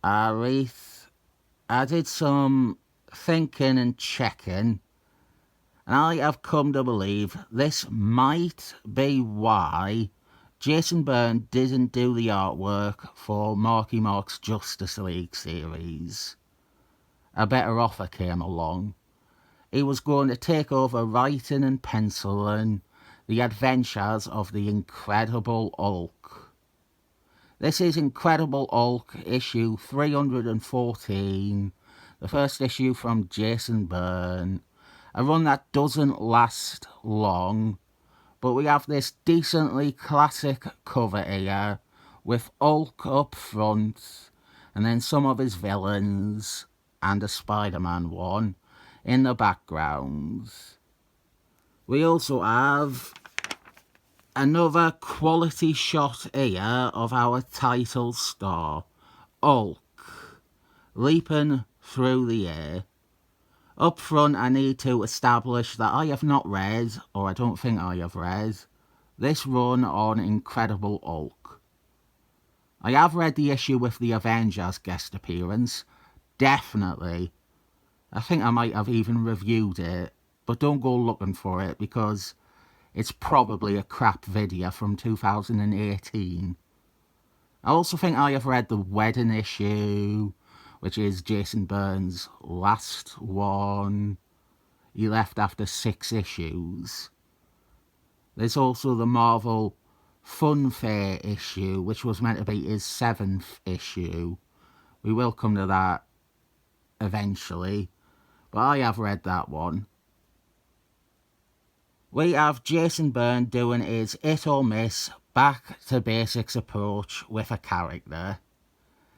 Alright, I did some thinking and checking, and I have come to believe this might be why Jason Byrne didn't do the artwork for Marky Mark's Justice League series. A better offer came along. He was going to take over writing and penciling the adventures of the Incredible Hulk. This is Incredible Hulk issue 314, the first issue from Jason Byrne. A run that doesn't last long, but we have this decently classic cover here with Hulk up front and then some of his villains and a Spider-Man one in the background. We also have another quality shot here of our title star, Hulk, leaping through the air. Up front, I need to establish that I have not read, or I don't think I have read, this run on Incredible Hulk. I have read the issue with the Avengers guest appearance, definitely. I think I might have even reviewed it, but don't go looking for it because it's probably a crap video from 2018. I also think I have read the wedding issue, which is Jason Byrne's last one. He left after 6 issues. There's also the Marvel Funfair issue, which was meant to be his 7th issue. We will come to that eventually, but I have read that one. We have Jason Byrne doing his hit or miss, back to basics approach with a character.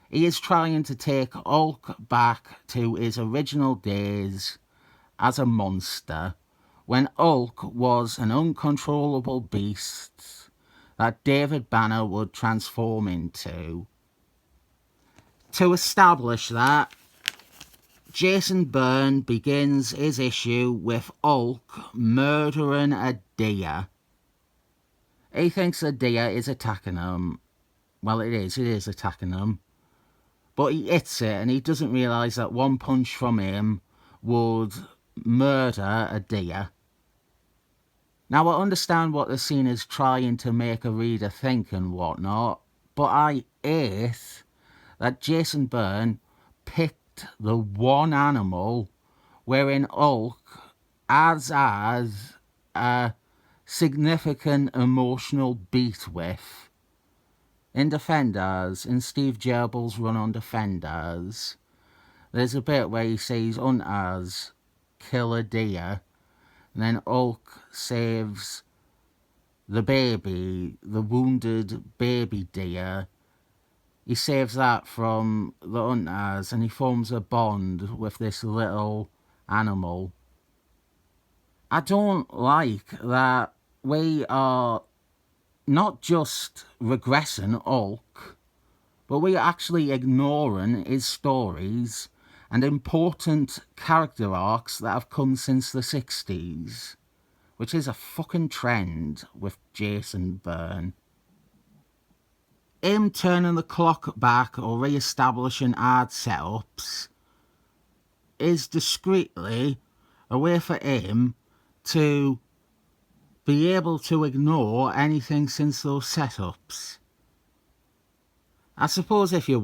He is trying to take Hulk back to his original days as a monster, when Hulk was an uncontrollable beast that David Banner would transform into. To establish that, Jason Byrne begins his issue with Hulk murdering a deer. He thinks a deer is attacking him. Well, it is attacking him. But he hits it and he doesn't realise that one punch from him would murder a deer. Now, I understand what the scene is trying to make a reader think and whatnot, but I hate that Jason Byrne picked the one animal wherein Hulk has a significant emotional beat with. In Defenders, in Steve Gerbill's run on Defenders, there's a bit where he sees hunters kill a deer, and then Hulk saves the baby, the wounded baby deer. He saves that from the hunters and he forms a bond with this little animal. I don't like that we are not just regressing Hulk, but we are actually ignoring his stories and important character arcs that have come since the 60s, which is a fucking trend with Jason Byrne. Him turning the clock back or re-establishing hard setups is discreetly a way for him to be able to ignore anything since those setups. I suppose if you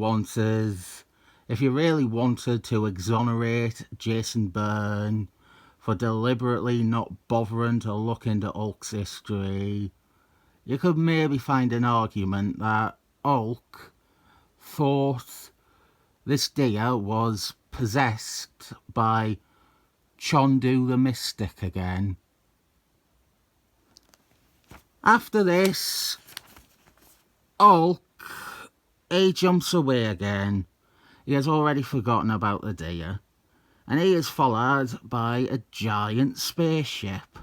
really wanted to exonerate Jason Byrne for deliberately not bothering to look into Hulk's history, you could maybe find an argument that Hulk thought this deer was possessed by Chondu the Mystic again. After this, Hulk, he jumps away again. He has already forgotten about the deer, and he is followed by a giant spaceship.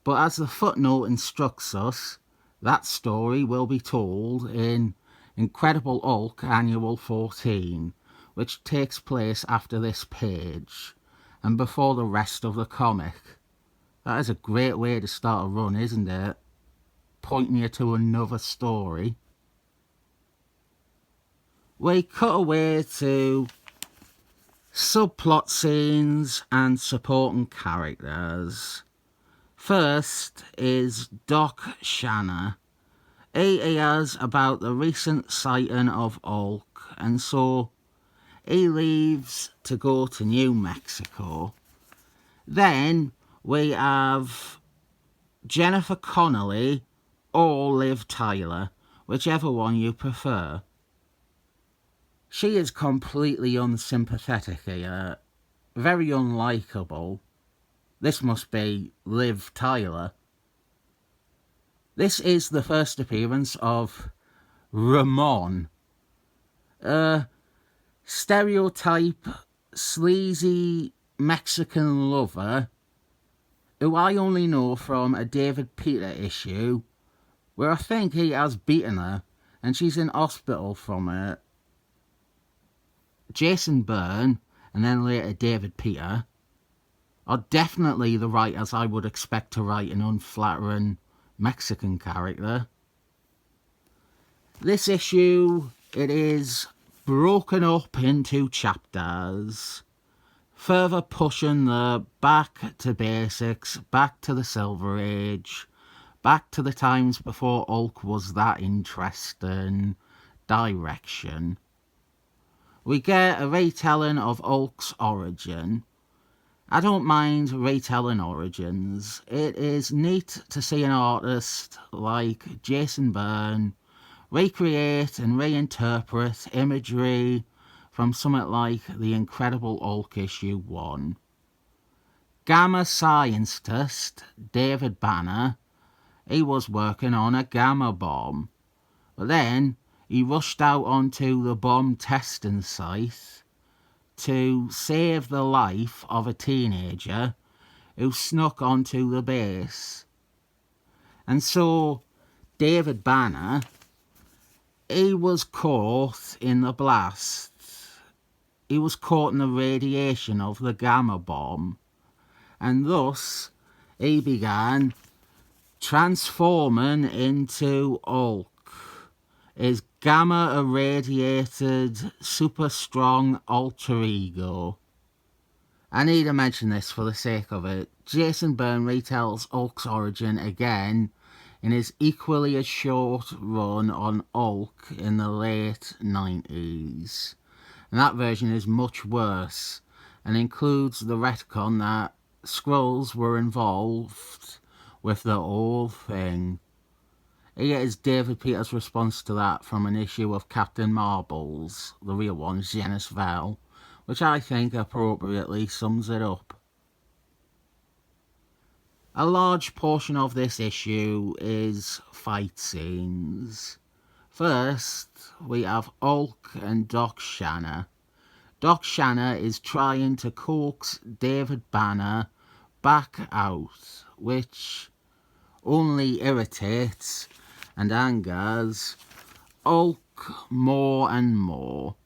But as the footnote instructs us, that story will be told in Incredible Hulk Annual 14, which takes place after this page and before the rest of the comic. That is a great way to start a run, isn't it? Pointing you to another story. we cut away to subplot scenes and supporting characters. First is Doc Shanna. He hears about the recent sighting of M.O.D.O.K, and so he leaves to go to New Mexico. Then we have Jennifer Connelly or Liv Tyler, whichever one you prefer. She is completely unsympathetic here, very unlikable. This must be Liv Tyler. This is the first appearance of Ramon, a stereotype sleazy Mexican lover who I only know from a David Peter issue where I think he has beaten her and she's in hospital from it. Jason Byrne, and then later David Peter, are definitely the writers I would expect to write an unflattering Mexican character. This issue, it is broken up into chapters, further pushing the back to basics, back to the Silver Age, back to the times before M.O.D.O.K was that interesting direction. We get a retelling of M.O.D.O.K's origin. I don't mind retelling origins. It is neat to see an artist like Jason Byrne recreate and reinterpret imagery from something like the Incredible Hulk issue 1. Gamma scientist David Banner, he was working on a gamma bomb, but then he rushed out onto the bomb testing site to save the life of a teenager who snuck onto the base. And so David Banner, he was caught in the blast. He was caught in the radiation of the gamma bomb, and thus he began transforming into M.O.D.O.K, his gamma irradiated super strong alter ego. I need to mention this for the sake of it. Jason Byrne retells M.O.D.O.K's origin again in his equally as short run on M.O.D.O.K in the late 90s. And that version is much worse and includes the retcon that Skrulls were involved with the whole thing. Here is David Peters' response to that from an issue of Captain Marvel's, the real one, Genis Vell, which I think appropriately sums it up. A large portion of this issue is fight scenes. First, we have M.O.D.O.K and Doc Shanna. Doc Shanna is trying to coax David Banner back out, which only irritates and angers M.O.D.O.K more and more.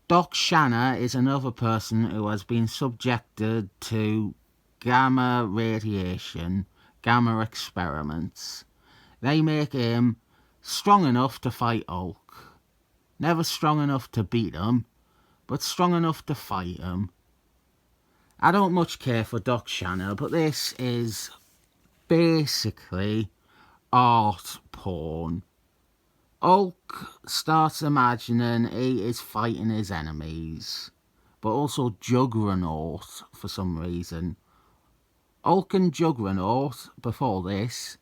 Doc Shanna is another person who has been subjected to gamma radiation, gamma experiments. They make him strong enough to fight M.O.D.O.K. Never strong enough to beat him, but strong enough to fight him. I don't much care for Doc Shanna, but this is basically art porn. M.O.D.O.K starts imagining he is fighting his enemies, but also Juggernaut for some reason. M.O.D.O.K and Juggernaut, before this,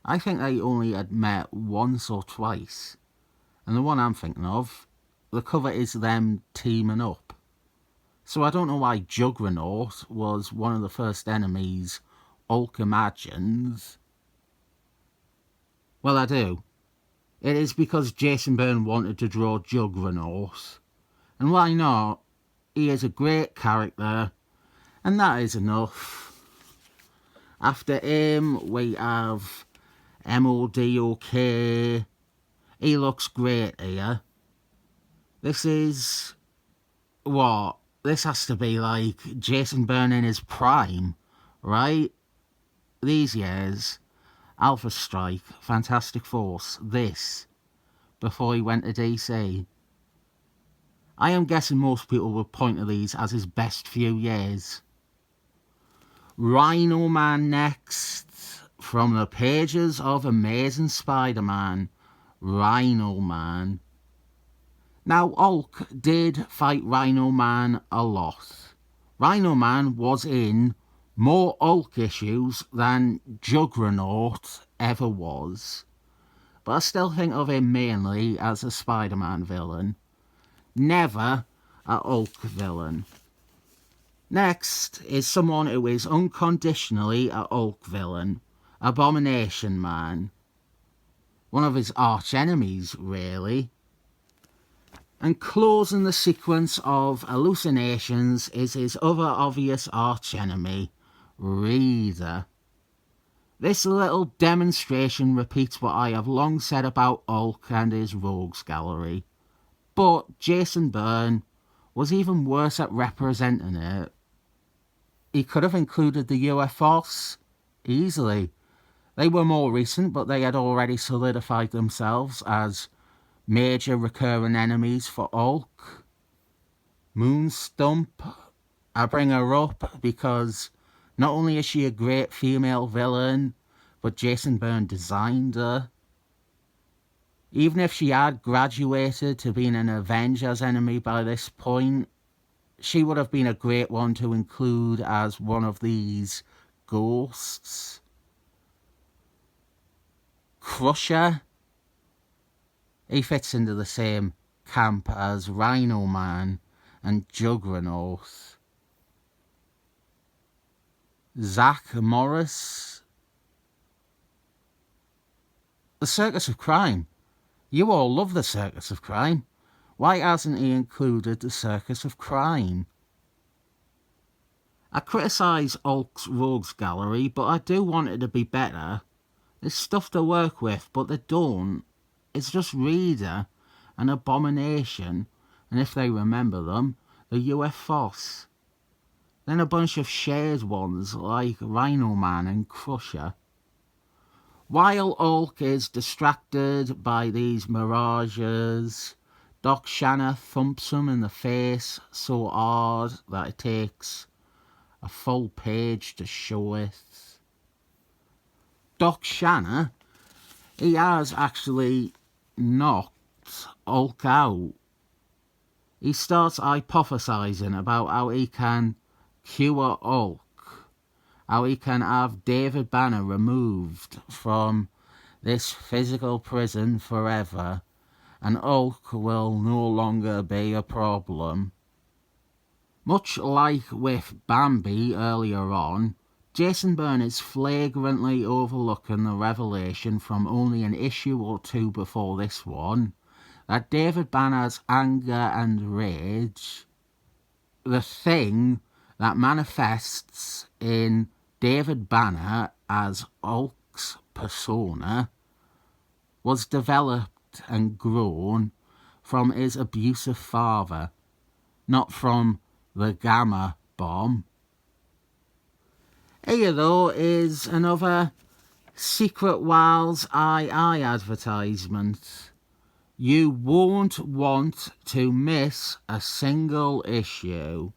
I think they only had met once or twice. And the one I'm thinking of, the cover is them teaming up. So I don't know why Juggernaut was one of the first enemies M.O.D.O.K imagined. Well, I do. It is because Jason Byrne wanted to draw Juggernaut. And why not? He is a great character, and that is enough. After him, we have M.O.D.O.K. He looks great here. This is... what? This has to be like Jason Byrne in his prime, right? These years... Alpha Strike, Fantastic Force, this, before he went to DC. I am guessing most people would point to these as his best few years. Rhino Man next. From the pages of Amazing Spider-Man, Rhino Man. Now, Hulk did fight Rhino Man a lot. Rhino Man was in more Hulk issues than Juggernaut ever was. But I still think of him mainly as a Spider-Man villain. Never a Hulk villain. Next is someone who is unconditionally a Hulk villain. Abomination Man. One of his arch enemies, really. And closing the sequence of hallucinations is his other obvious arch enemy, Reader. This little demonstration repeats what I have long said about Hulk and his rogues gallery. But Jason Byrne was even worse at representing it. He could have included the UFOs easily. They were more recent, but they had already solidified themselves as major recurring enemies for Hulk. Moonstump, I bring her up because not only is she a great female villain, but Jason Byrne designed her. Even if she had graduated to being an Avengers enemy by this point, she would have been a great one to include as one of these ghosts. Crusher, he fits into the same camp as Rhino Man and Juggernaut. Zach Morris, the Circus of Crime. You all love the Circus of Crime. Why hasn't he included the Circus of Crime? I criticise Hulk's rogues gallery, but I do want it to be better. There's stuff to work with, but they don't. It's just Reader and Abomination, and if they remember them, the UFOs. Then a bunch of shared ones like Rhino Man and Crusher. While Hulk is distracted by these mirages, Doc Shanna thumps him in the face so hard that it takes a full page to show it. Doc Shanna, he has actually knocked Hulk out. He starts hypothesizing about how he can cure Hulk, how he can have David Banner removed from this physical prison forever, and Hulk will no longer be a problem. Much like with Bambi earlier on, Jason Byrne is flagrantly overlooking the revelation from only an issue or two before this one that David Banner's anger and rage, the thing that manifests in David Banner as Hulk's persona, was developed and grown from his abusive father, not from the Gamma bomb. Here, though, is another Secret Wild's II advertisement. You won't want to miss a single issue.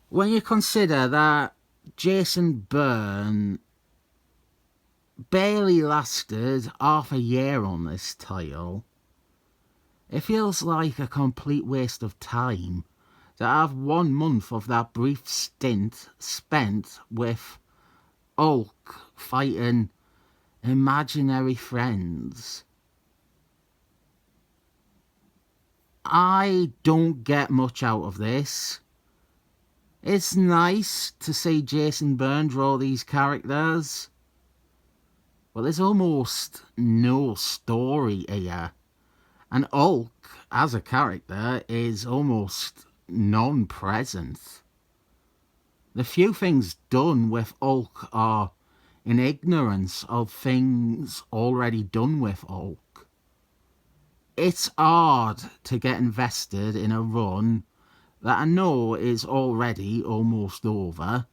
When you consider that Jason Byrne barely lasted half a year on this title, it feels like a complete waste of time to have 1 month of that brief stint spent with Hulk fighting imaginary friends. I don't get much out of this. It's nice to see Jason Byrne draw these characters, but there's almost no story here. And Hulk, as a character, is almost non-present. The few things done with Hulk are in ignorance of things already done with Hulk. It's hard to get invested in a run that I know is already almost over,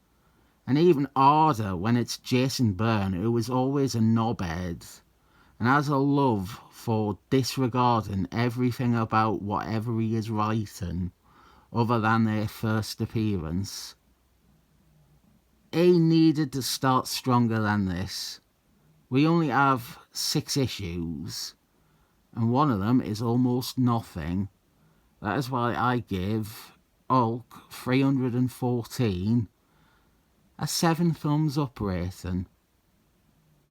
and even harder when it's Jason Byrne, who is always a knobhead and has a love for disregarding everything about whatever he is writing other than their first appearance. He needed to start stronger than this. We only have 6 issues, and one of them is almost nothing. That is why I give Hulk 314 a 7 thumbs up rating.